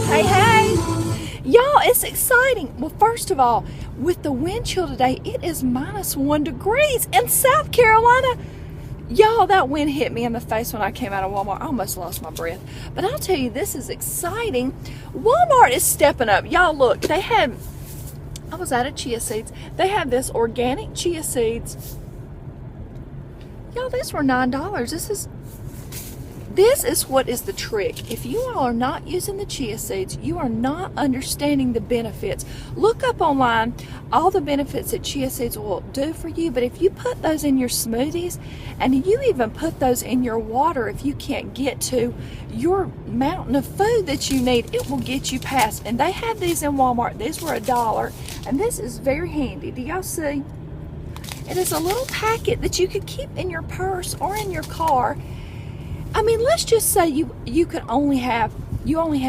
Hey, hey. Y'all, it's exciting. Well, first of all, with the wind chill today, it is -1 degrees in South Carolina. Y'all, that wind hit me in the face when I came out of Walmart. I almost lost my breath. But I'll tell you, this is exciting. Walmart is stepping up. Y'all, look, they had, I was out of chia seeds. They had this organic chia seeds. Y'all, these were $9. This is what is the trick. If you all are not using the chia seeds, you are not understanding the benefits. Look up online all the benefits that chia seeds will do for you, but if you put those in your smoothies, and you even put those in your water if you can't get to your mountain of food that you need, it will get you past. And they have these in Walmart. These were $1, and this is very handy. Do y'all see? It is a little packet that you could keep in your purse or in your car. I mean, let's just say you only had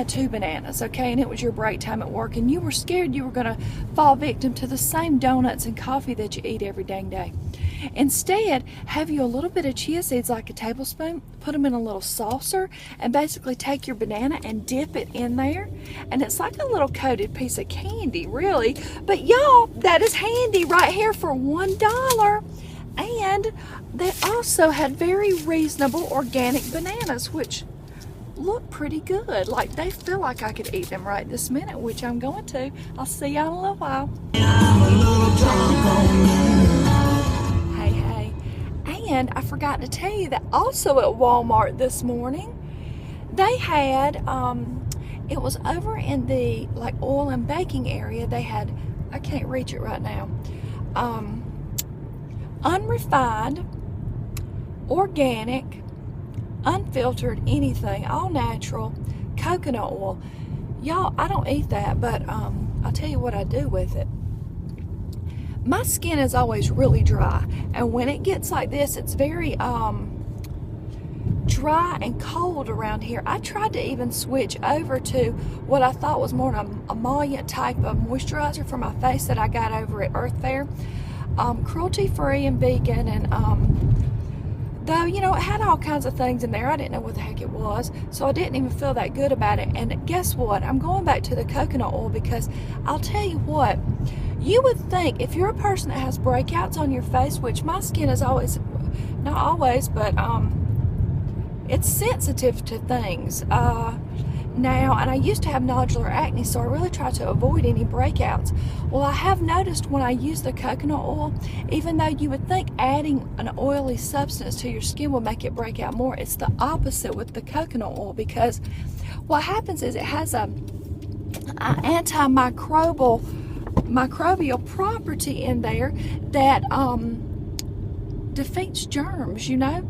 2 bananas, okay, and it was your break time at work, and you were scared you were going to fall victim to the same donuts and coffee that you eat every dang day. Instead, have you a little bit of chia seeds, like a tablespoon, put them in a little saucer, and basically take your banana and dip it in there, and it's like a little coated piece of candy, really. But y'all, that is handy right here for $1. And they also had very reasonable organic bananas, which look pretty good. Like, they feel like I could eat them right this minute, which I'm going to. I'll see y'all in a little while. Hey, hey. And I forgot to tell you that also at Walmart this morning, they had, it was over in the, like, oil and baking area. They had, I can't reach it right now, unrefined, organic, unfiltered, anything, all natural, coconut oil. Y'all, I don't eat that, but I'll tell you what I do with it. My skin is always really dry, and when it gets like this, it's very dry and cold around here. I tried to even switch over to what I thought was more an emollient type of moisturizer for my face that I got over at Earth Fare. Cruelty-free and vegan, and though, you know, it had all kinds of things in there, I didn't know what the heck it was, so I didn't even feel that good about it. And guess what? I'm going back to the coconut oil, because I'll tell you what, you would think if you're a person that has breakouts on your face, which my skin is always, not always, but it's sensitive to things now, and I used to have nodular acne, so I really try to avoid any breakouts. Well, I have noticed when I use the coconut oil, even though you would think adding an oily substance to your skin will make it break out more, it's the opposite with the coconut oil, because what happens is it has a microbial property in there that defeats germs, you know.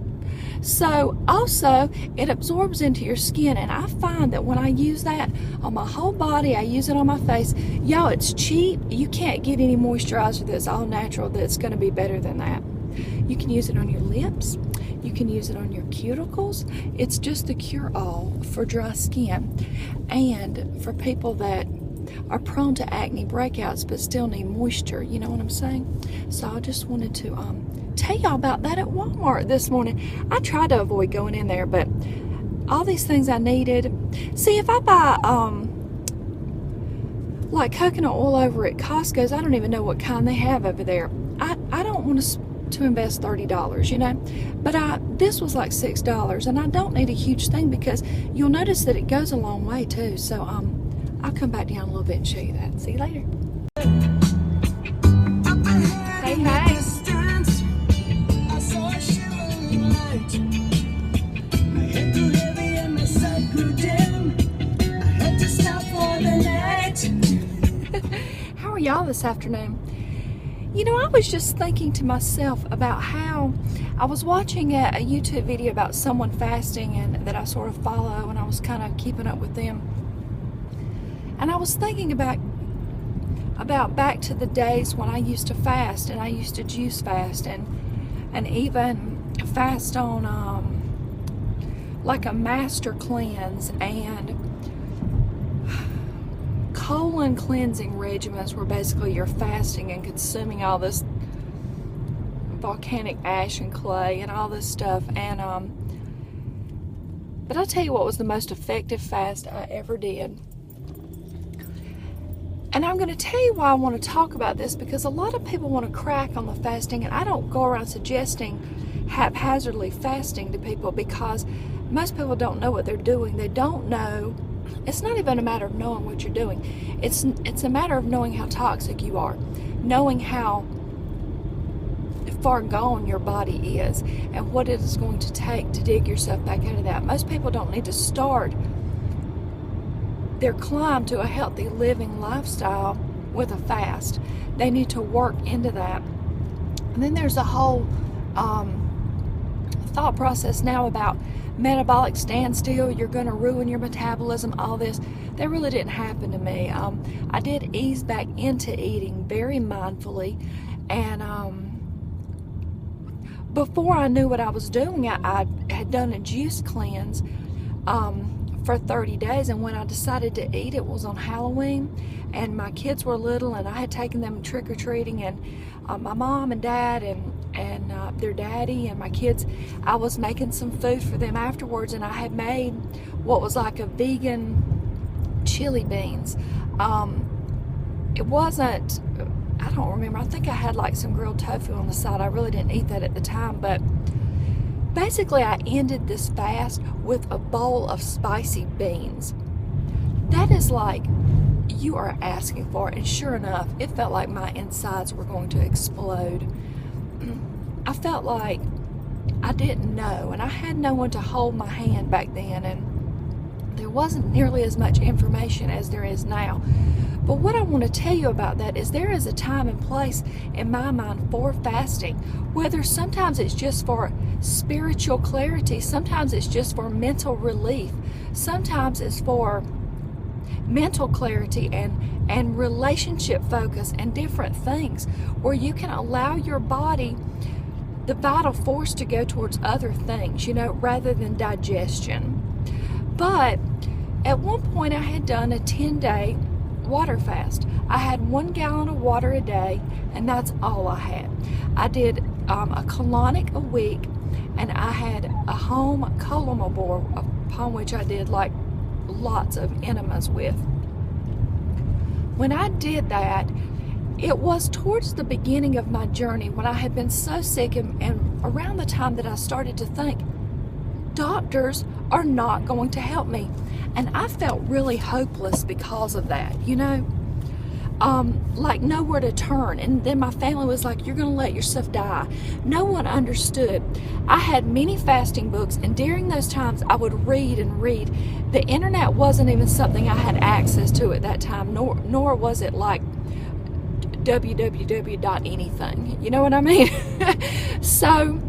So also it absorbs into your skin, and I find that when I use that on my whole body, I use it on my face, y'all, it's cheap. You can't get any moisturizer that's all natural that's going to be better than that. You can use it on your lips, you can use it on your cuticles. It's just the cure-all for dry skin, and for people that are prone to acne breakouts but still need moisture, you know what I'm saying? So I just wanted to tell y'all about that at Walmart this morning. I tried to avoid going in there, but all these things I needed. See, if I buy like coconut oil over at Costco's, I don't even know what kind they have over there. I don't want to invest $30, you know, but this was like $6, and I don't need a huge thing, because you'll notice that it goes a long way too. So I'll come back down a little bit and show you that. See you later. Hey, hey. How are y'all this afternoon? You know, I was just thinking to myself about how I was watching a YouTube video about someone fasting, and that I sort of follow, and I was kind of keeping up with them. And I was thinking about back to the days when I used to fast, and I used to juice fast, and even fast on like a master cleanse, and colon cleansing regimens, where basically you're fasting and consuming all this volcanic ash and clay and all this stuff. And but I'll tell you what was the most effective fast I ever did. And I'm going to tell you why I want to talk about this, because a lot of people want to crack on the fasting, and I don't go around suggesting haphazardly fasting to people, because most people don't know what they're doing. They don't know. It's not even a matter of knowing what you're doing. It's a matter of knowing how toxic you are, knowing how far gone your body is, and what it is going to take to dig yourself back out of that. Most people don't need to start their climb to a healthy living lifestyle with a fast. They need to work into that. And then there's a whole thought process now about metabolic standstill. You're going to ruin your metabolism, all this. That really didn't happen to me. I did ease back into eating very mindfully, and before I knew what I was doing, I had done a juice cleanse for 30 days, and when I decided to eat, it was on Halloween, and my kids were little, and I had taken them trick-or-treating, and my mom and dad and their daddy and my kids, I was making some food for them afterwards, and I had made what was like a vegan chili beans. It wasn't, I don't remember, I think I had like some grilled tofu on the side. I really didn't eat that at the time, but basically I ended this fast with a bowl of spicy beans. That is like you are asking for it, and sure enough, it felt like my insides were going to explode. I felt like I didn't know, and I had no one to hold my hand back then, and there wasn't nearly as much information as there is now. But what I want to tell you about that is there is a time and place in my mind for fasting, whether sometimes it's just for spiritual clarity, sometimes it's just for mental relief, sometimes it's for mental clarity and relationship focus and different things, where you can allow your body the vital force to go towards other things, rather than digestion. But at one point I had done a 10-day water fast. I had 1 gallon of water a day, and that's all I had. I did a colonic a week, and I had a home columnivore upon which I did like lots of enemas with. When I did that, it was towards the beginning of my journey when I had been so sick, and around the time that I started to think, doctors are not going to help me. And I felt really hopeless because of that, like nowhere to turn. And then my family was like, you're going to let yourself die. No one understood. I had many fasting books, and during those times I would read and read. The internet wasn't even something I had access to at that time, nor was it like www.anything. You know what I mean? So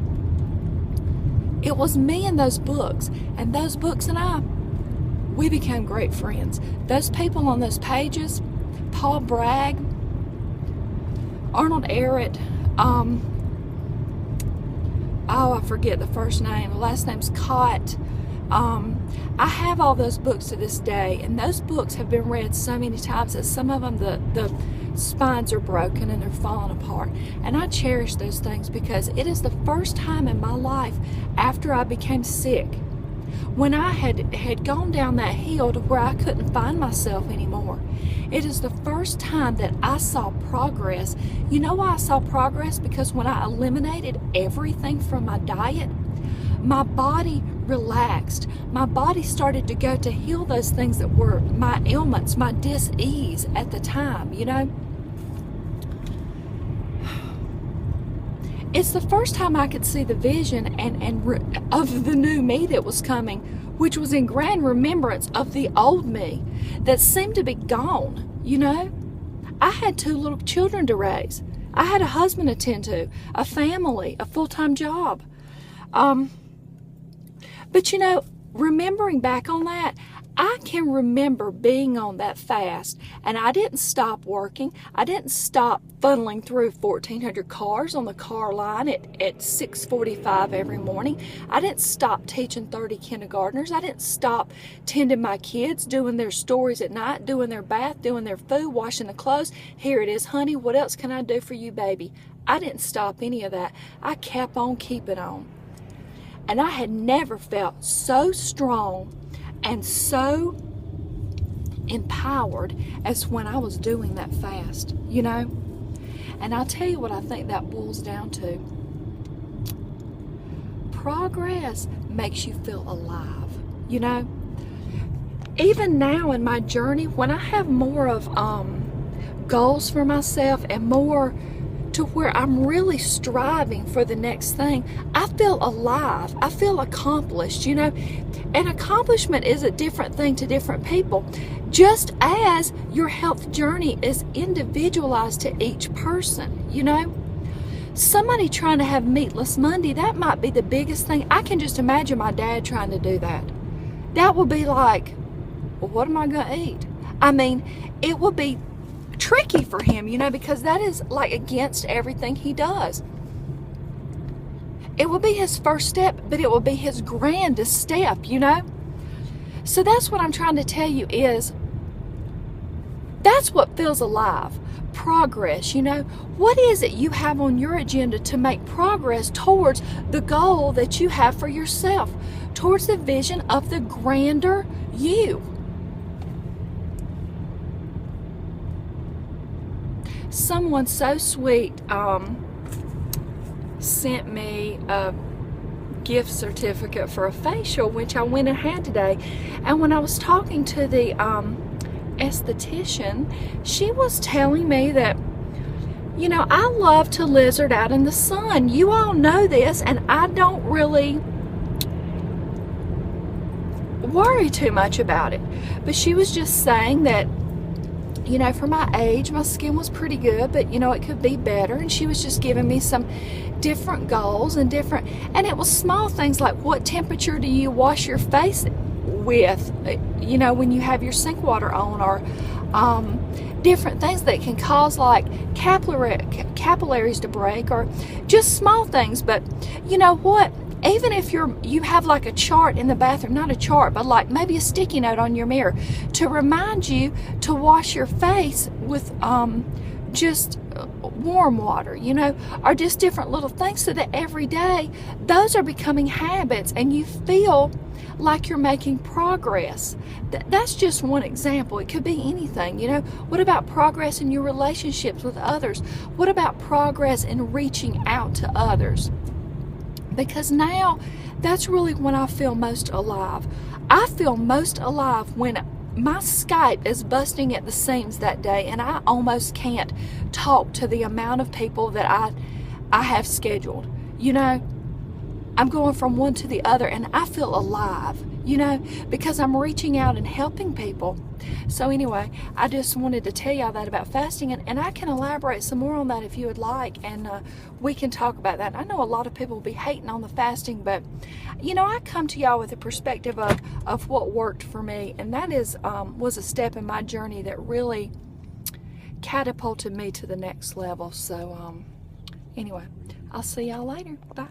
it was me and those books, and those books and we became great friends. Those people on those pages, Paul Bragg, Arnold Ehret, I forget the first name, the last name's Cott. I have all those books to this day, and those books have been read so many times that some of them, the spines are broken and they're falling apart. And I cherish those things because it is the first time in my life after I became sick, when I had gone down that hill to where I couldn't find myself anymore. It is the first time that I saw progress. You know why I saw progress? Because when I eliminated everything from my diet, my body relaxed. My body started to go to heal those things that were my ailments, my dis-ease at the time, It's the first time I could see the vision of the new me that was coming, which was in grand remembrance of the old me that seemed to be gone, I had 2 little children to raise. I had a husband to tend to, a family, a full-time job. But remembering back on that, I can remember being on that fast, and I didn't stop working. I didn't stop funneling through 1,400 cars on the car line at 6:45 every morning. I didn't stop teaching 30 kindergartners. I didn't stop tending my kids, doing their stories at night, doing their bath, doing their food, washing the clothes. Here it is, honey, what else can I do for you, baby? I didn't stop any of that. I kept on keeping on. And I had never felt so strong and so empowered as when I was doing that fast, you know? And I'll tell you what I think that boils down to. Progress makes you feel alive, you know? Even now in my journey, when I have more of goals for myself and more to where I'm really striving for the next thing, I feel alive. I feel accomplished, you know? And accomplishment is a different thing to different people. Just as your health journey is individualized to each person, you know? Somebody trying to have Meatless Monday, that might be the biggest thing. I can just imagine my dad trying to do that. That would be like, well, what am I going to eat? I mean, it would be tricky for him, you know, because that is like against everything he does. It will be his first step, but it will be his grandest step, you know. So that's what I'm trying to tell you is, that's what feels alive. Progress, you know. What is it you have on your agenda to make progress towards the goal that you have for yourself, towards the vision of the grander you? Someone so sweet sent me a gift certificate for a facial, which I went and had today. And when I was talking to the esthetician, she was telling me that, you know, I love to lizard out in the sun. You all know this, and I don't really worry too much about it. But she was just saying that, you know, for my age, my skin was pretty good, but, you know, it could be better. And she was just giving me some different goals and it was small things like, what temperature do you wash your face with, you know, when you have your sink water on, or different things that can cause like capillaries to break, or just small things. But you know what? Even if you have like a chart in the bathroom, not a chart, but like maybe a sticky note on your mirror to remind you to wash your face with just warm water, you know, or just different little things, so that every day those are becoming habits and you feel like you're making progress. That's just one example. It could be anything, you know. What about progress in your relationships with others? What about progress in reaching out to others? Because now that's really when I feel most alive. I feel most alive when my Skype is busting at the seams that day and I almost can't talk to the amount of people that I have scheduled. You know, I'm going from one to the other and I feel alive, you know, because I'm reaching out and helping people. So anyway, I just wanted to tell y'all that about fasting, and I can elaborate some more on that if you would like, and we can talk about that. I know a lot of people will be hating on the fasting, but you know, I come to y'all with a perspective of what worked for me, and that is was a step in my journey that really catapulted me to the next level. So anyway, I'll see y'all later. Bye.